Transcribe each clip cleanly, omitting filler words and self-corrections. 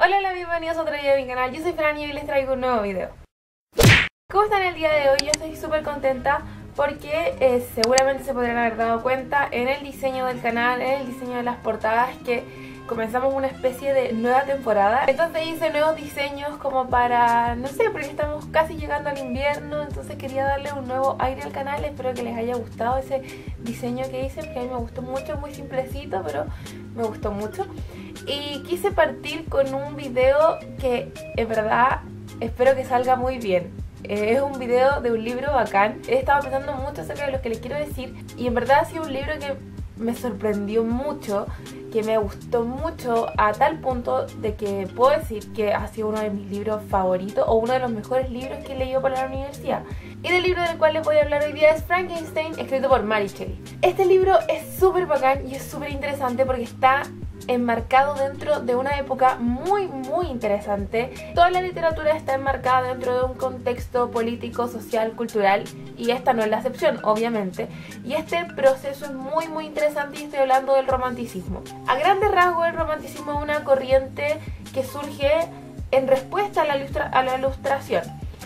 Hola, bienvenidos a otro video de mi canal. Yo soy Fran y hoy les traigo un nuevo video. ¿Cómo están el día de hoy? Yo estoy súper contenta porque seguramente se podrán haber dado cuenta en el diseño del canal, en el diseño de las portadas, que comenzamos una especie de nueva temporada. Entonces hice nuevos diseños como para, no sé, porque estamos casi llegando al invierno, entonces quería darle un nuevo aire al canal. Espero que les haya gustado ese diseño que hice, porque a mí me gustó mucho, muy simplecito, pero me gustó mucho. Y quise partir con un video que en verdad espero que salga muy bien. Es un video de un libro bacán. He estado pensando mucho acerca de lo que les quiero decir y en verdad ha sido un libro que me sorprendió mucho, que me gustó mucho a tal punto de que puedo decir que ha sido uno de mis libros favoritos o uno de los mejores libros que he leído para la universidad. Y el libro del cual les voy a hablar hoy día es Frankenstein, escrito por Mary Shelley. Este libro es súper bacán y es súper interesante porque está enmarcado dentro de una época muy interesante. Toda la literatura está enmarcada dentro de un contexto político, social, cultural, y esta no es la excepción, obviamente. Y este proceso es muy interesante y estoy hablando del romanticismo. A grandes rasgos, el romanticismo es una corriente que surge en respuesta a la ilustración.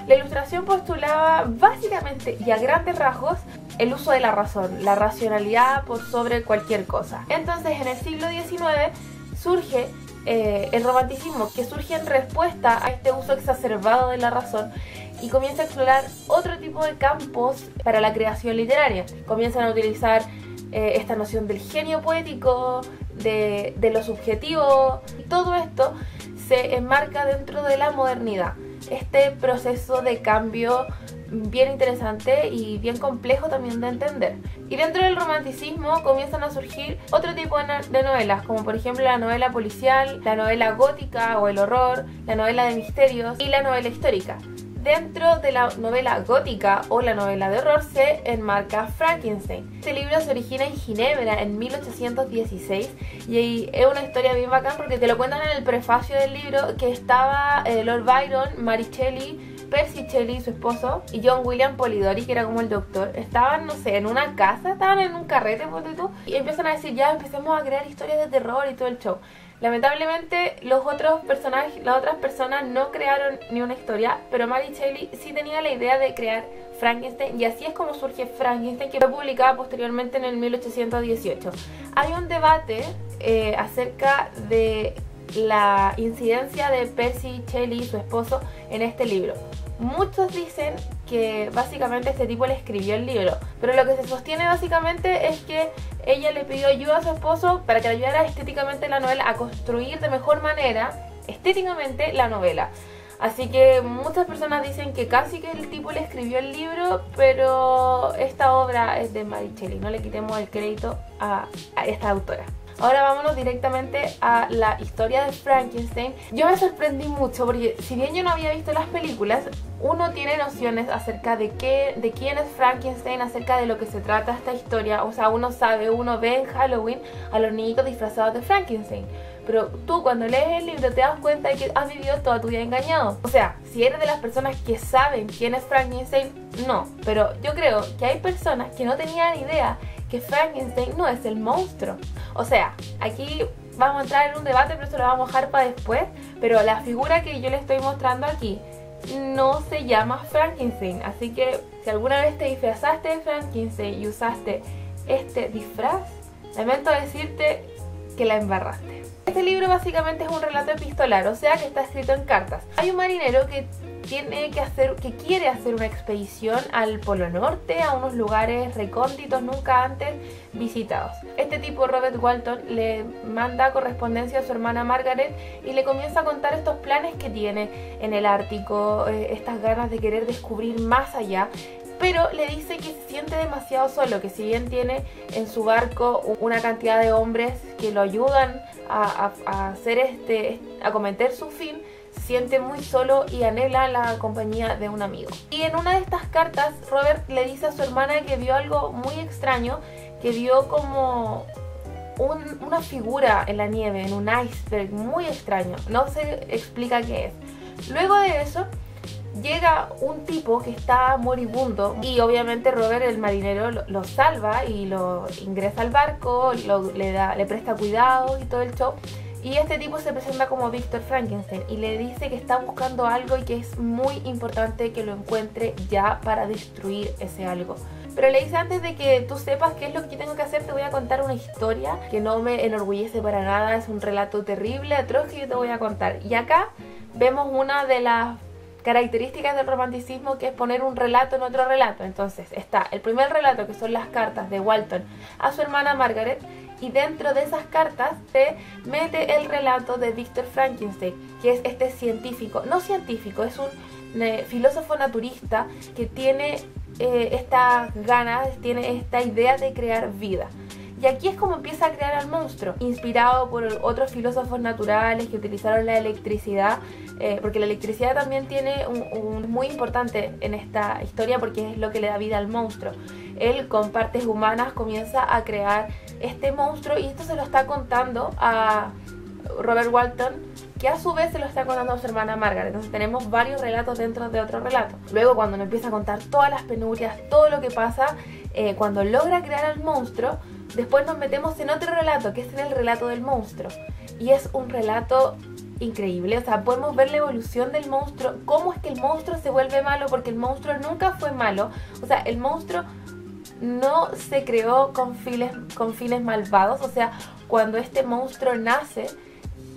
La ilustración postulaba básicamente y a grandes rasgos el uso de la razón, la racionalidad por sobre cualquier cosa. Entonces en el siglo XIX surge el romanticismo, que surge en respuesta a este uso exacerbado de la razón y comienza a explorar otro tipo de campos para la creación literaria. Comienzan a utilizar esta noción del genio poético, de lo subjetivo, y todo esto se enmarca dentro de la modernidad. Este proceso de cambio bien interesante y bien complejo también de entender. Y dentro del romanticismo comienzan a surgir otro tipo de novelas, como por ejemplo la novela policial, la novela gótica o el horror, la novela de misterios y la novela histórica. Dentro de la novela gótica o la novela de horror se enmarca Frankenstein. Este libro se origina en Ginebra en 1816 y es una historia bien bacán porque te lo cuentan en el prefacio del libro, que estaba Lord Byron, Mary Shelley, Percy Shelley, su esposo, y John William Polidori, que era como el doctor. Estaban, no sé, en una casa, estaban en un carrete, ponte tú, y empiezan a decir, ya empecemos a crear historias de terror y todo el show. Lamentablemente los otros personajes, las otras personas no crearon ni una historia, pero Mary Shelley sí tenía la idea de crear Frankenstein, y así es como surge Frankenstein, que fue publicada posteriormente en el 1818. Hay un debate acerca de la incidencia de Percy Shelley, su esposo, en este libro. Muchos dicen que básicamente este tipo le escribió el libro, pero lo que se sostiene básicamente es que ella le pidió ayuda a su esposo para que le ayudara estéticamente la novela, a construir de mejor manera estéticamente la novela. Así que muchas personas dicen que casi que el tipo le escribió el libro, pero esta obra es de Mary Shelley, no le quitemos el crédito a esta autora. Ahora vámonos directamente a la historia de Frankenstein. Yo me sorprendí mucho porque si bien yo no había visto las películas, uno tiene nociones acerca de quién es Frankenstein, acerca de lo que se trata esta historia. O sea, uno sabe, uno ve en Halloween a los niñitos disfrazados de Frankenstein. Pero tú cuando lees el libro te das cuenta de que has vivido toda tu vida engañado. O sea, si eres de las personas que saben quién es Frankenstein, no. Pero yo creo que hay personas que no tenían idea que Frankenstein no es el monstruo. O sea, aquí vamos a entrar en un debate, pero eso lo vamos a dejar para después. Pero la figura que yo le estoy mostrando aquí no se llama Frankenstein. Así que si alguna vez te disfrazaste de Frankenstein y usaste este disfraz, lamento decirte que la embarraste. Este libro básicamente es un relato epistolar, o sea que está escrito en cartas. Hay un marinero que quiere hacer una expedición al Polo Norte, a unos lugares recónditos nunca antes visitados. Este tipo, Robert Walton, le manda correspondencia a su hermana Margaret y le comienza a contar estos planes que tiene en el Ártico, estas ganas de querer descubrir más allá. Pero le dice que se siente demasiado solo, que si bien tiene en su barco una cantidad de hombres que lo ayudan a cometer su fin, se siente muy solo y anhela la compañía de un amigo. Y en una de estas cartas, Robert le dice a su hermana que vio algo muy extraño, que vio como una figura en la nieve, en un iceberg muy extraño. No se explica qué es. Luego de eso llega un tipo que está moribundo y obviamente Robert, el marinero, lo salva y lo ingresa al barco, le presta cuidado y todo el show. Y este tipo se presenta como Víctor Frankenstein y le dice que está buscando algo y que es muy importante que lo encuentre ya para destruir ese algo. Pero le dice, antes de que tú sepas qué es lo que yo tengo que hacer, te voy a contar una historia que no me enorgullece para nada. Es un relato terrible, atroz, que yo te voy a contar. Y acá vemos una de las características del romanticismo, que es poner un relato en otro relato. Entonces está el primer relato, que son las cartas de Walton a su hermana Margaret, y dentro de esas cartas se mete el relato de Víctor Frankenstein, que es este científico, no científico, es un filósofo naturista que tiene estas ganas, tiene esta idea de crear vida. Y aquí es como empieza a crear al monstruo, inspirado por otros filósofos naturales que utilizaron la electricidad, porque la electricidad también tiene un muy importante en esta historia, porque es lo que le da vida al monstruo. Él, con partes humanas, comienza a crear este monstruo, y esto se lo está contando a Robert Walton, que a su vez se lo está contando a su hermana Margaret. Entonces tenemos varios relatos dentro de otro relato. Luego, cuando nos empieza a contar todas las penurias, todo lo que pasa, cuando logra crear al monstruo, después nos metemos en otro relato, que es en el relato del monstruo. Y es un relato increíble, o sea, podemos ver la evolución del monstruo, cómo es que el monstruo se vuelve malo, porque el monstruo nunca fue malo. O sea, el monstruo no se creó con fines malvados. O sea, cuando este monstruo nace,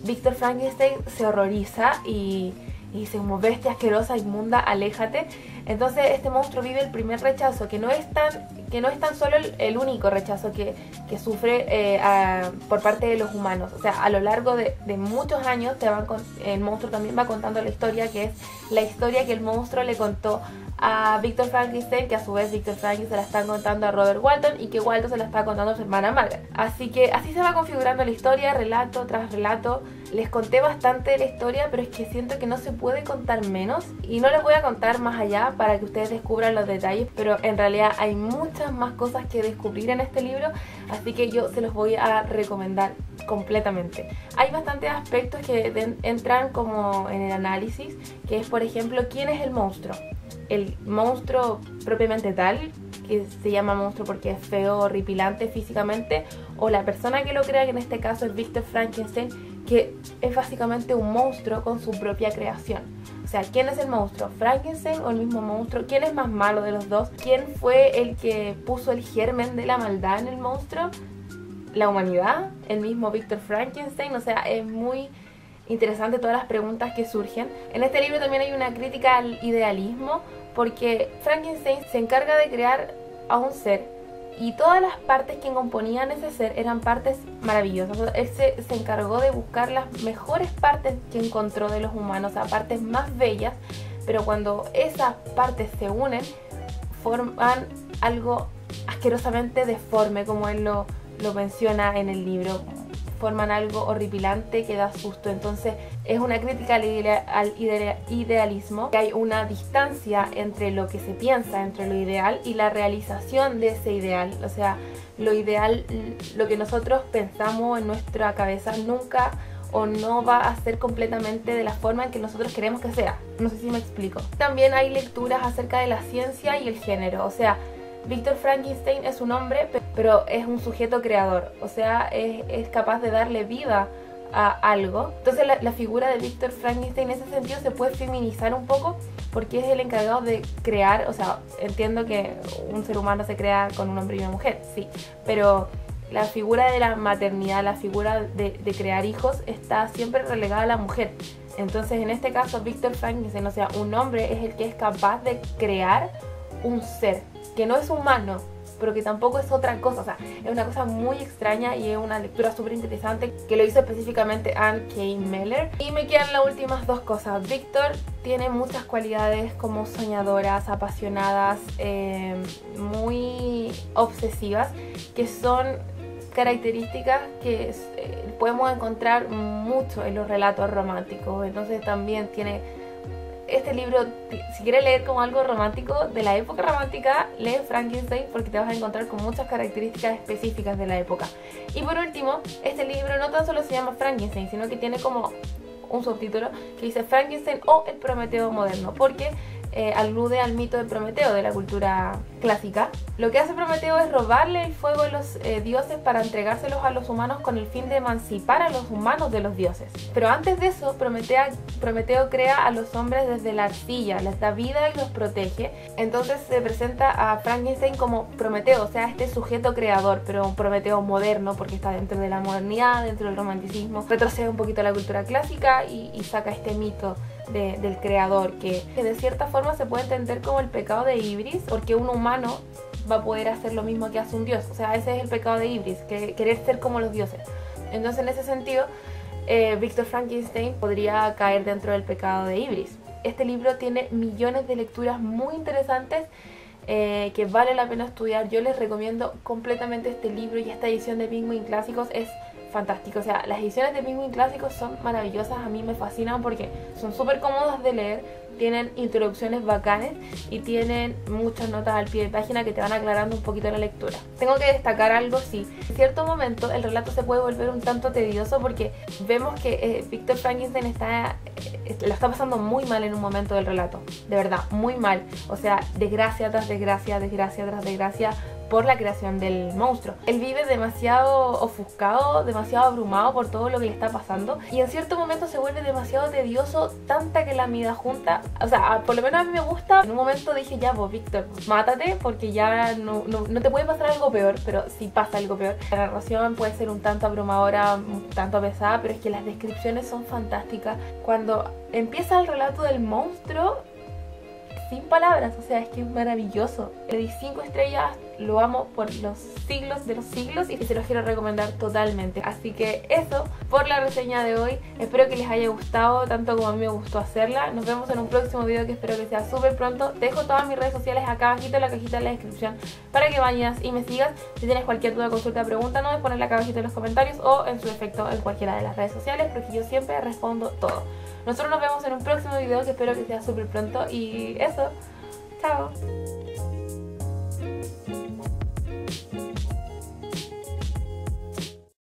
Víctor Frankenstein se horroriza y dice, como bestia asquerosa, inmunda, aléjate. Entonces este monstruo vive el primer rechazo, que no es tan solo el único rechazo que sufre por parte de los humanos. O sea, a lo largo de muchos años el monstruo también va contando la historia, que es la historia que el monstruo le contó a Víctor Frankenstein, que a su vez Víctor Frankenstein se la está contando a Robert Walton, y que Walton se la está contando a su hermana Margaret. Así que así se va configurando la historia, relato tras relato. Les conté bastante de la historia, pero es que siento que no se puede contar menos, y no les voy a contar más allá para que ustedes descubran los detalles, pero en realidad hay muchas más cosas que descubrir en este libro, así que yo se los voy a recomendar completamente. Hay bastantes aspectos que entran como en el análisis, que es, por ejemplo, ¿quién es el monstruo? El monstruo propiamente tal, que se llama monstruo porque es feo, horripilante físicamente, o la persona que lo crea, que en este caso es Víctor Frankenstein, que es básicamente un monstruo con su propia creación. O sea, ¿quién es el monstruo? ¿Frankenstein o el mismo monstruo? ¿Quién es más malo de los dos? ¿Quién fue el que puso el germen de la maldad en el monstruo? ¿La humanidad? ¿El mismo Víctor Frankenstein? O sea, es muy interesante todas las preguntas que surgen. En este libro también hay una crítica al idealismo, porque Frankenstein se encarga de crear a un ser, y todas las partes que componían ese ser eran partes maravillosas. O sea, él se encargó de buscar las mejores partes que encontró de los humanos, o sea, partes más bellas, pero cuando esas partes se unen, forman algo asquerosamente deforme, como él lo menciona en el libro. Forman algo horripilante que da susto. Entonces es una crítica al idealismo, que hay una distancia entre lo que se piensa, entre lo ideal y la realización de ese ideal. O sea, lo ideal, lo que nosotros pensamos en nuestra cabeza, nunca o no va a ser completamente de la forma en que nosotros queremos que sea. No sé si me explico. También hay lecturas acerca de la ciencia y el género. O sea, Víctor Frankenstein es un hombre, pero es un sujeto creador. O sea, es capaz de darle vida a algo. Entonces la figura de Víctor Frankenstein en ese sentido se puede feminizar un poco, porque es el encargado de crear. O sea, entiendo que un ser humano se crea con un hombre y una mujer, sí, pero la figura de la maternidad, la figura de crear hijos, está siempre relegada a la mujer. Entonces en este caso Víctor Frankenstein, o sea, un hombre es el que es capaz de crear un ser que no es humano, pero que tampoco es otra cosa. O sea, es una cosa muy extraña y es una lectura súper interesante, que lo hizo específicamente Anne K. Miller. Y me quedan las últimas dos cosas. Víctor tiene muchas cualidades como soñadoras, apasionadas, muy obsesivas, que son características que podemos encontrar mucho en los relatos románticos. Entonces también tiene este libro, si quieres leer como algo romántico de la época romántica, lee Frankenstein, porque te vas a encontrar con muchas características específicas de la época. Y por último, este libro no tan solo se llama Frankenstein, sino que tiene como un subtítulo que dice Frankenstein o el Prometeo moderno, porque alude al mito de Prometeo de la cultura clásica. Lo que hace Prometeo es robarle el fuego a los dioses para entregárselos a los humanos con el fin de emancipar a los humanos de los dioses. Pero antes de eso, Prometeo crea a los hombres desde la arcilla, les da vida y los protege. Entonces se presenta a Frankenstein como Prometeo, o sea, este sujeto creador, pero un Prometeo moderno porque está dentro de la modernidad, dentro del romanticismo. Retrocede un poquito a la cultura clásica y saca este mito del creador, que de cierta forma se puede entender como el pecado de Ibris, porque un humano va a poder hacer lo mismo que hace un dios. O sea, ese es el pecado de Ibris, que querer ser como los dioses. Entonces, en ese sentido, Víctor Frankenstein podría caer dentro del pecado de Ibris. Este libro tiene millones de lecturas muy interesantes que vale la pena estudiar. Yo les recomiendo completamente este libro, y esta edición de Penguin Clásicos es fantástico. O sea, las ediciones de Penguin Clásicos son maravillosas, a mí me fascinan porque son súper cómodas de leer, tienen introducciones bacanes y tienen muchas notas al pie de página que te van aclarando un poquito la lectura. Tengo que destacar algo, sí. En cierto momento el relato se puede volver un tanto tedioso porque vemos que Víctor Frankenstein lo está pasando muy mal en un momento del relato. De verdad, muy mal. O sea, desgracia tras desgracia, desgracia tras desgracia por la creación del monstruo. Él vive demasiado ofuscado, demasiado abrumado por todo lo que le está pasando, y en cierto momento se vuelve demasiado tedioso, tanta que la mida junta. O sea, por lo menos a mí me gusta. En un momento dije, ya pues Víctor, mátate porque ya no te puede pasar algo peor, pero sí pasa algo peor. La narración puede ser un tanto abrumadora, un tanto pesada, pero es que las descripciones son fantásticas. Cuando empieza el relato del monstruo, sin palabras, o sea, es que es maravilloso. Le di 5 estrellas, lo amo por los siglos de los siglos y se los quiero recomendar totalmente. Así que eso por la reseña de hoy. Espero que les haya gustado tanto como a mí me gustó hacerla. Nos vemos en un próximo video que espero que sea súper pronto. Te dejo todas mis redes sociales acá abajito en la cajita de la descripción para que vayas y me sigas. Si tienes cualquier duda, consulta, pregunta, no me pones acá abajito en los comentarios o en su defecto en cualquiera de las redes sociales, porque yo siempre respondo todo. Nosotros nos vemos en un próximo video que espero que sea súper pronto, y eso, chao.